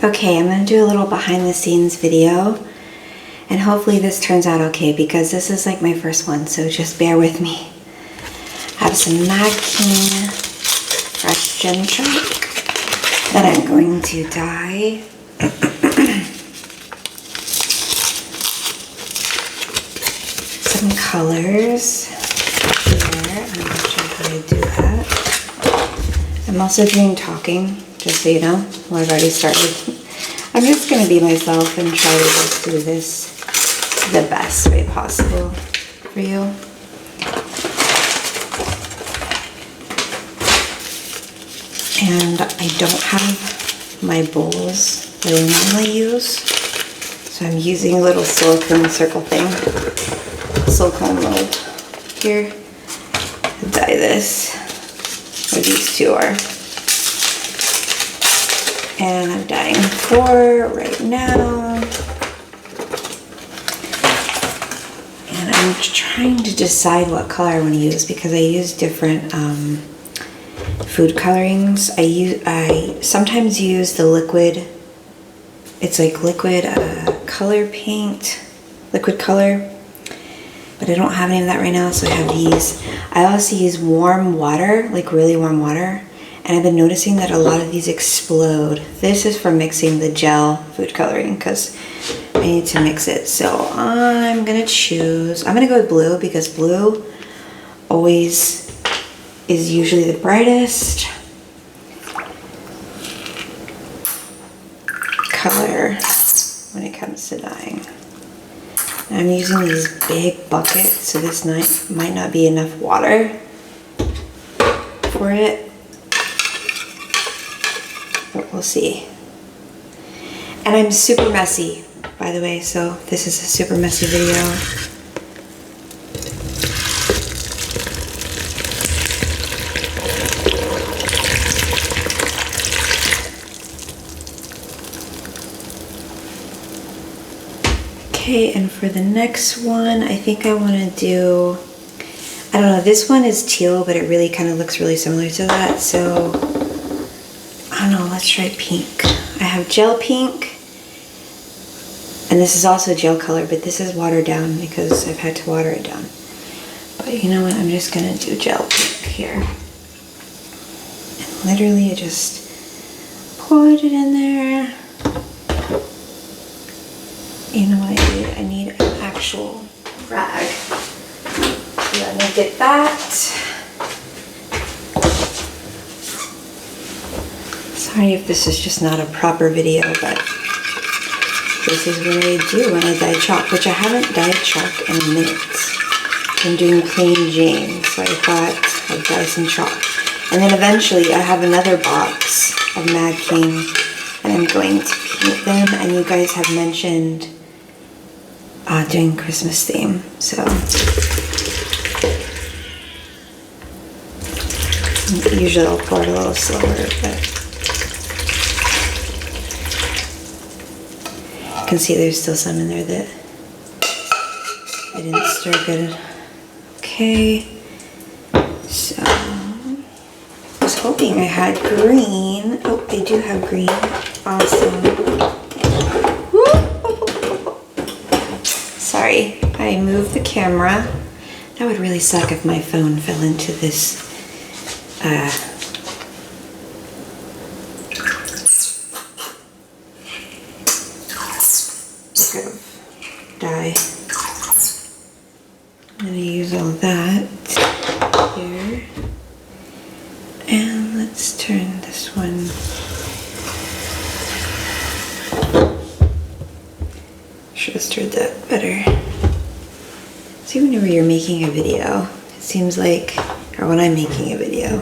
Okay, I'm going to do a little behind the scenes video, and hopefully this turns out okay because this is like my first one, so just bear with me. I have some Mad King fresh Gymchalk that I'm going to dye. Some colors here. I'm going to show you how to do that. I'm also doing talking, just so you know. Well, I've already started. I'm just going to be myself and try to just do this the best way possible for you. And I don't have my bowls that I normally use, so I'm using a little silicone circle thing, silicone mold here to dye this, where these two are. And I'm dyeing 4 right now. And I'm trying to decide what color I want to use because I use different food colorings. I sometimes use the liquid. It's like liquid color paint, liquid color. But I don't have any of that right now, so I have these. I also use warm water, like really warm water. And I've been noticing that a lot of these explode. This is for mixing the gel food coloring because I need to mix it. So I'm gonna choose, I'm gonna go with blue because blue always is usually the brightest color when it comes to dyeing. And I'm using these big buckets, so this might not be enough water for it. But we'll see. And I'm super messy, by the way, so this is a super messy video. Okay, and for the next one, I think I want to do, I don't know, this one is teal, but it really kind of looks really similar to that, so I don't know, let's try pink. I have gel pink, and this is also gel color, but this is watered down because I've had to water it down. But you know what, I'm just gonna do gel pink here. And literally I just put it in there. You know what I need? I need an actual rag. Let me get that. Sorry if this is just not a proper video, but this is what I do when I dye chalk, which I haven't dyed chalk in a minute. I'm doing plain Jane, so I thought I'd dye some chalk. And then eventually I have another box of Mad King, and I'm going to paint them, and you guys have mentioned doing Christmas theme, so usually I'll pour it a little slower, but you can see there's still some in there that I didn't stir good. Okay, so I was hoping I had green. Oh, I do have green. Awesome. Sorry, I moved the camera. That would really suck if my phone fell into this bit of dye. I'm gonna use all that here. And let's turn this one. Should have stirred that better. See, whenever you're making a video, it seems like, or when I'm making a video,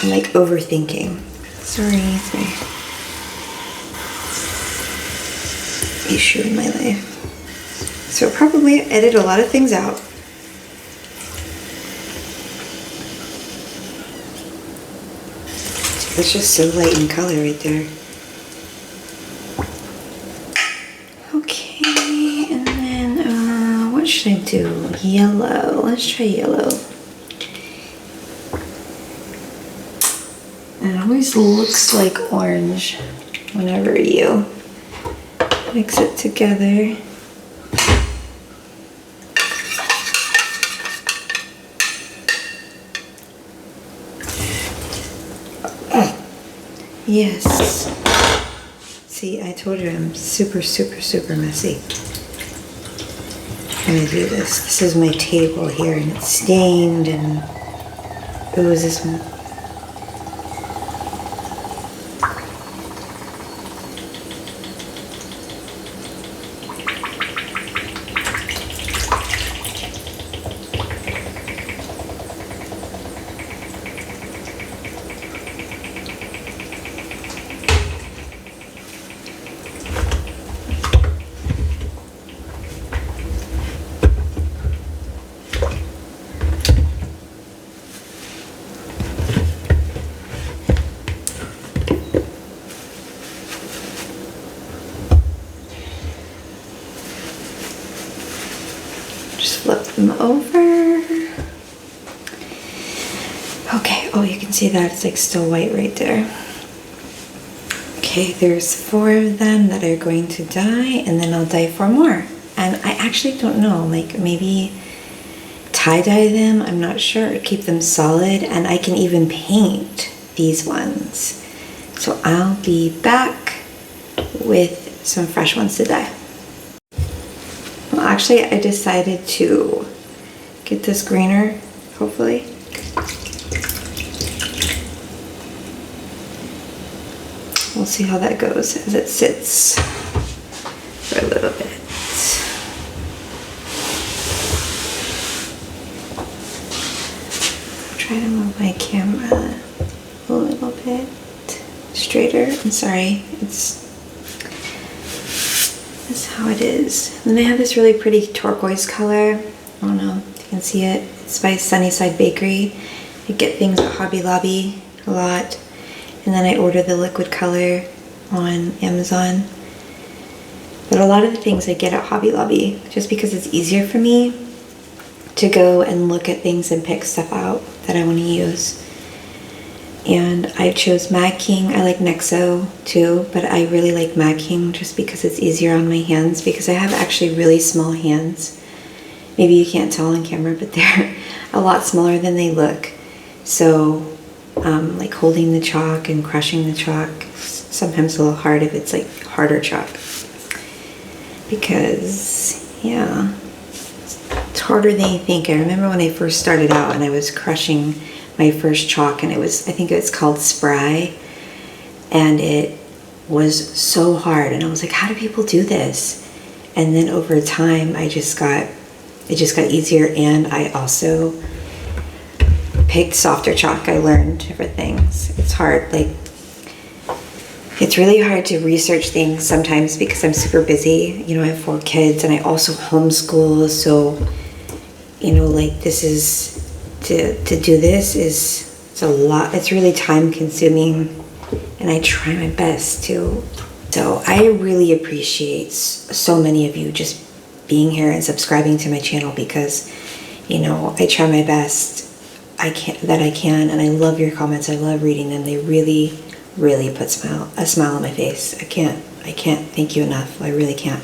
I'm like overthinking. Sorry, it's my issue in my life. So probably edit a lot of things out. It's just so light in color right there. Okay, and then what should I do? Yellow. Let's try yellow. And always looks like orange whenever you mix it together. Yes. See, I told you I'm super, super, super messy. I'm gonna do this. This is my table here, and it's stained, and ooh, is this one? Flip them over. Okay, oh, you can see that it's like still white right there. Okay, there's 4 of them that are going to dye, and then I'll dye 4 more. And I actually don't know, like maybe tie-dye them, I'm not sure, keep them solid, and I can even paint these ones. So I'll be back with some fresh ones to dye. Well, actually, I decided to get this greener, hopefully. We'll see how that goes as it sits for a little bit. Try to move my camera a little bit straighter. I'm sorry, that's how it is. And then I have this really pretty turquoise color. I don't know if you can see it. It's by Sunnyside Bakery. I get things at Hobby Lobby a lot. And then I order the liquid color on Amazon. But a lot of the things I get at Hobby Lobby, just because it's easier for me to go and look at things and pick stuff out that I want to use. And I chose Mad King. I like Nexo too, but I really like Mad King just because it's easier on my hands, because I have actually really small hands. Maybe you can't tell on camera, but they're a lot smaller than they look. So like holding the chalk and crushing the chalk, sometimes a little hard if it's like harder chalk. Because, yeah, it's harder than you think. I remember when I first started out and I was crushing my first chalk, and I think it's called Spry, and it was so hard, and I was like, how do people do this? And then over time it just got easier, and I also picked softer chalk. I learned different things. It's hard, like it's really hard to research things sometimes because I'm super busy. You know, I have 4 kids and I also homeschool, so you know, like this is to do this it's a lot. It's really time consuming, and I try my best to. So I really appreciate so many of you just being here and subscribing to my channel, because you know, I try my best I can, and I love your comments. I love reading them. They really, really put a smile on my face. I can't thank you enough. I really can't.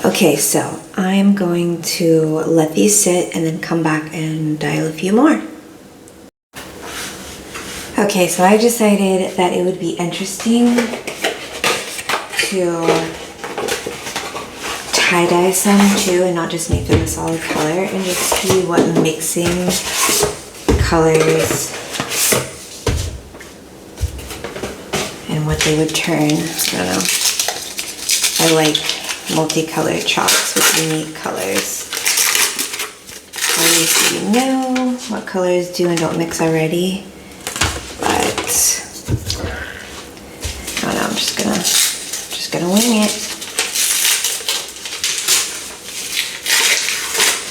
Okay, so I'm going to let these sit and then come back and dial a few more. Okay, so I decided that it would be interesting to tie-dye some too, and not just make them a solid color, and just see what mixing colors and what they would turn. I don't know. I like multicolored chalks with unique colors. Obviously you know what colors do and don't mix already, but I don't know, I'm just gonna wing it.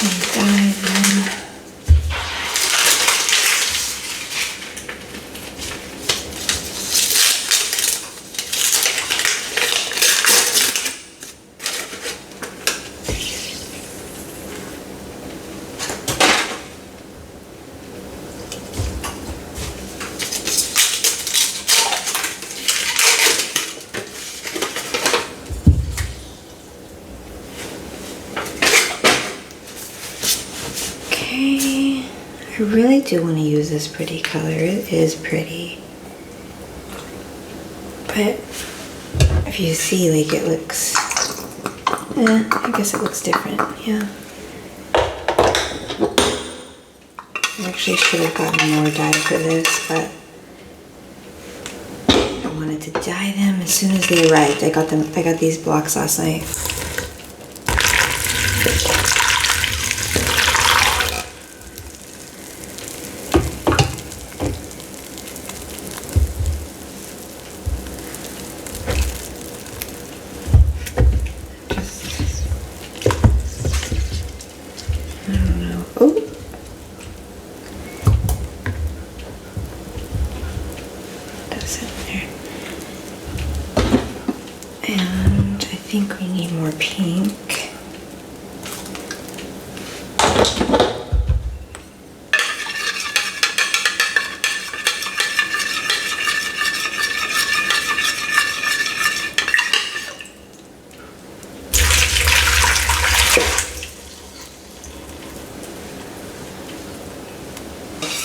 And dye them. I really do want to use this pretty color. It is pretty. But if you see, like, it looks, I guess it looks different, yeah. I actually should have gotten more dye for this, but I wanted to dye them as soon as they arrived. I got these blocks last night.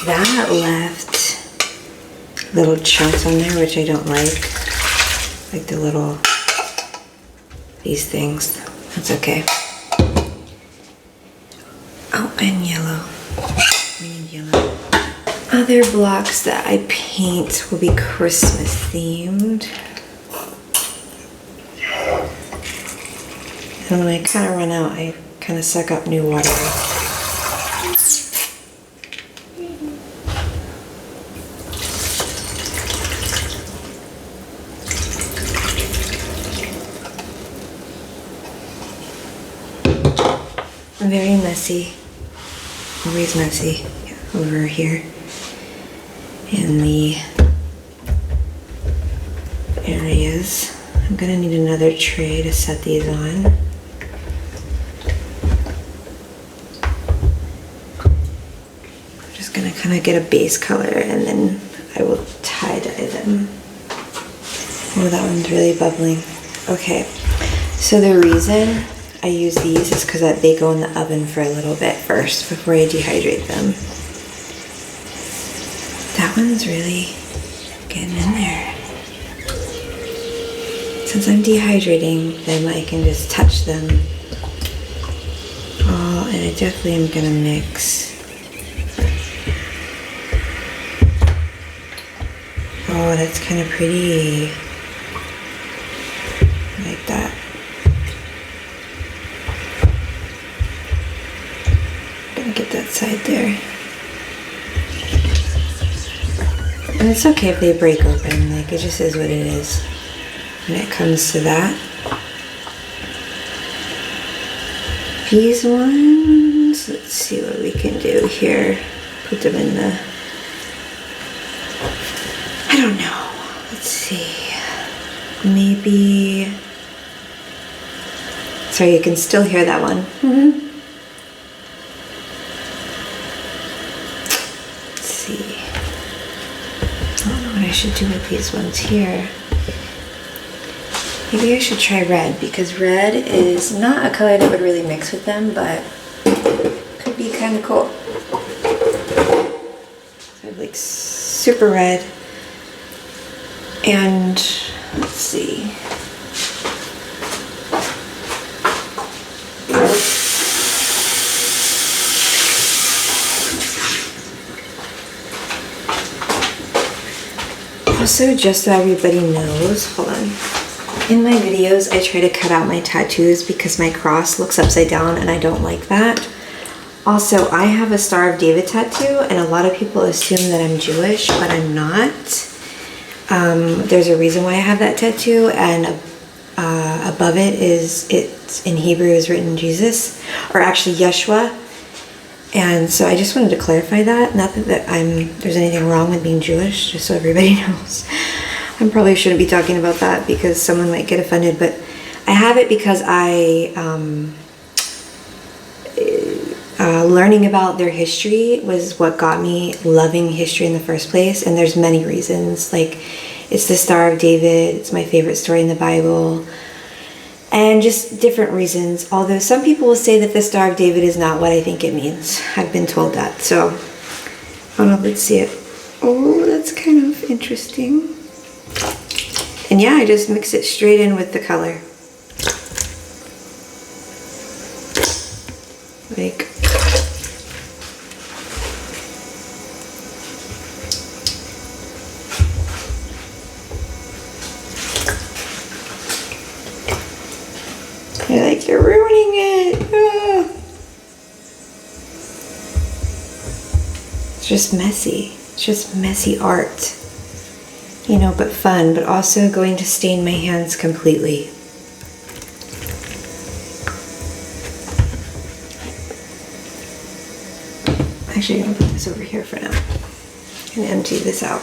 That left little chunks on there, which I don't like these things. That's okay. Oh, and yellow. We need yellow. Other blocks that I paint will be Christmas themed. And when I kind of run out, I kind of suck up new water. Very messy, always messy over here in the areas. I'm gonna need another tray to set these on. I'm just gonna kind of get a base color and then I will tie dye them. Oh, that one's really bubbling. Okay, so the reason I use these is because they go in the oven for a little bit first before I dehydrate them. That one's really getting in there. Since I'm dehydrating them, I can just touch them all, and I definitely am gonna mix. Oh, that's kind of pretty. Like that. Get that side there. And it's okay if they break open, like it just is what it is when it comes to that. These ones, let's see what we can do here. Put them in the, I don't know, let's see, maybe, sorry, you can still hear that one. I should do with these ones here. Maybe I should try red, because red is not a color that would really mix with them, but could be kind of cool. So I have like super red, and let's see. Also, just so everybody knows, hold on. In my videos, I try to cut out my tattoos because my cross looks upside down and I don't like that. Also, I have a Star of David tattoo, and a lot of people assume that I'm Jewish, but I'm not. There's a reason why I have that tattoo, and above it it's in Hebrew is written Jesus, or actually Yeshua. And so I just wanted to clarify that. Not that there's anything wrong with being Jewish, just so everybody knows. I probably shouldn't be talking about that because someone might get offended, but I have it because learning about their history was what got me loving history in the first place. And there's many reasons. Like, it's the Star of David, it's my favorite story in the Bible, and just different reasons. Although some people will say that the Star of David is not what I think it means. I've been told that. So Oh no, let's see it. Oh, that's kind of interesting. And yeah, I just mix it straight in with the color. Like, you're ruining it. Ah. It's just messy. It's just messy art. You know, but fun, but also going to stain my hands completely. Actually, I'm gonna put this over here for now and empty this out.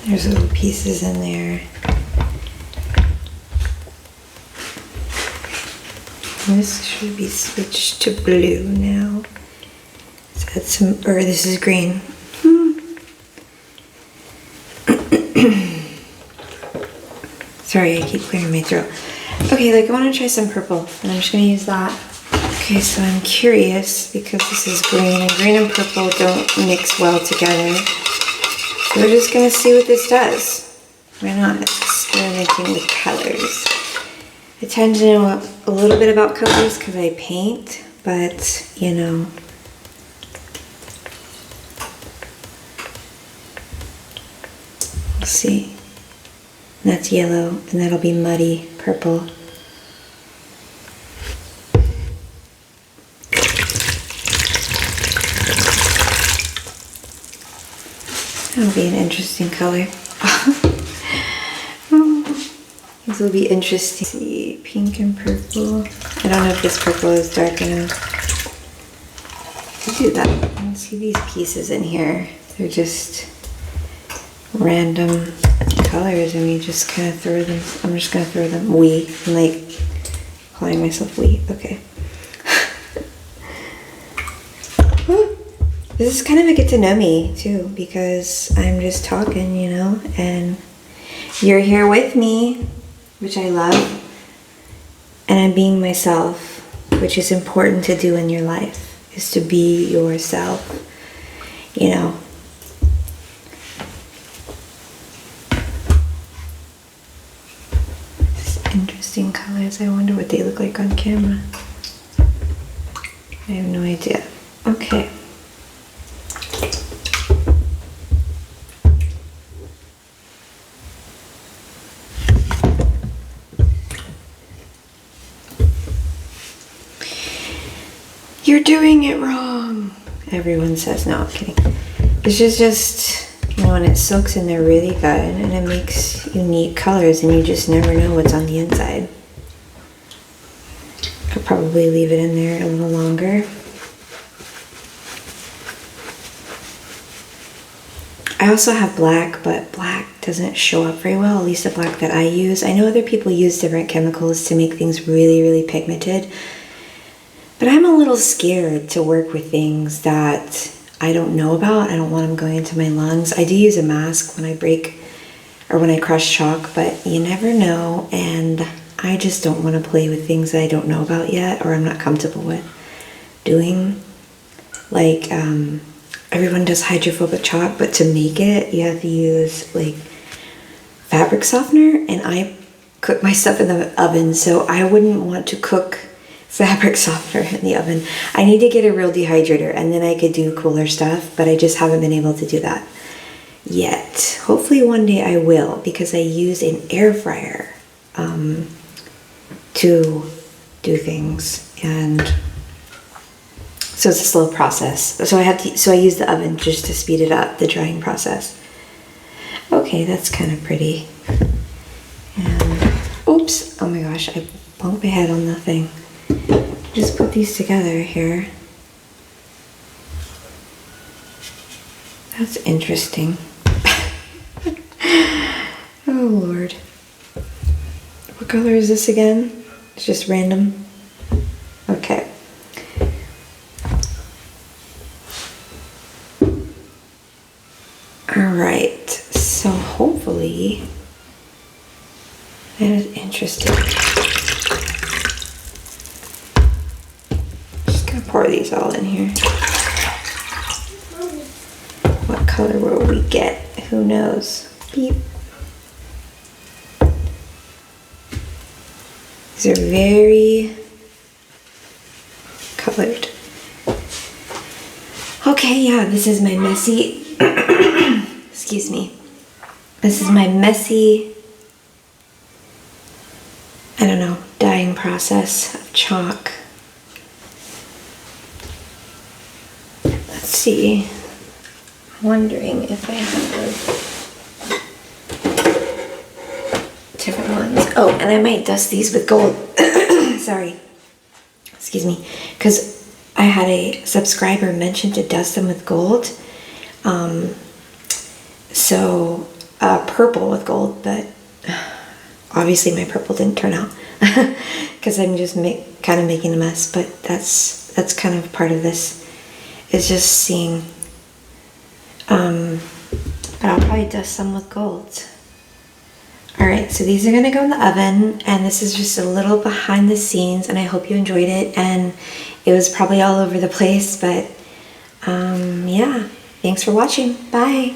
There's little pieces in there. This should be switched to blue now. Let's add some, or this is green. Sorry, I keep clearing my throat. Okay, like I want to try some purple, and I'm just going to use that. Okay, so I'm curious because this is green, and green and purple don't mix well together. So we're just going to see what this does. Why not? Experimenting with colors. I tend to know a little bit about colors because I paint, but you know. We'll see. And that's yellow, and that'll be muddy purple. That'll be an interesting color. This will be interesting. Let's see, pink and purple. I don't know if this purple is dark enough. Let's do that. And see these pieces in here. They're just random colors, and we just kind of throw them. I'm just gonna throw them. I'm like calling myself we. Okay. This is kind of a get to know me too, because I'm just talking, you know, and you're here with me, which I love, and I'm being myself, which is important to do in your life, is to be yourself, you know. Just interesting colors. I wonder what they look like on camera. I have no idea. Okay. You're doing it wrong, everyone says. No, I'm kidding. This is just, you know, when it soaks in there really good, and it makes unique colors, and you just never know what's on the inside. I'll probably leave it in there a little longer. I also have black, but black doesn't show up very well, at least the black that I use. I know other people use different chemicals to make things really, really pigmented. But I'm a little scared to work with things that I don't know about. I don't want them going into my lungs. I do use a mask when I break or when I crush chalk, but you never know. And I just don't want to play with things that I don't know about yet, or I'm not comfortable with doing. Like, everyone does hydrophobic chalk, but to make it, you have to use like fabric softener, and I cook my stuff in the oven, so I wouldn't want to cook fabric softener in the oven. I need to get a real dehydrator, and then I could do cooler stuff, but I just haven't been able to do that yet. Hopefully one day I will, because I use an air fryer to do things, and so it's a slow process. So I use the oven just to speed it up, the drying process. Okay, that's kind of pretty. And oops, oh my gosh, I bumped my head on the thing. Just put these together here. That's interesting. Oh Lord. What color is this again? It's just random. Okay. Alright, so hopefully that is interesting. Just gonna pour these all in here. What color will we get? Who knows? Beep. These are very colored. Okay, yeah, this is my messy, excuse me. This is my messy, I don't know, dyeing process of chalk. Let's see. I'm wondering if I have different ones. Oh, and I might dust these with gold. Sorry. Excuse me. Because I had a subscriber mention to dust them with gold. Purple with gold, but obviously my purple didn't turn out because I'm just kind of making a mess, but that's kind of part of this, is just seeing. But I'll probably dust some with gold. Alright, so these are going to go in the oven, and this is just a little behind the scenes, and I hope you enjoyed it, and it was probably all over the place, but yeah, thanks for watching. Bye!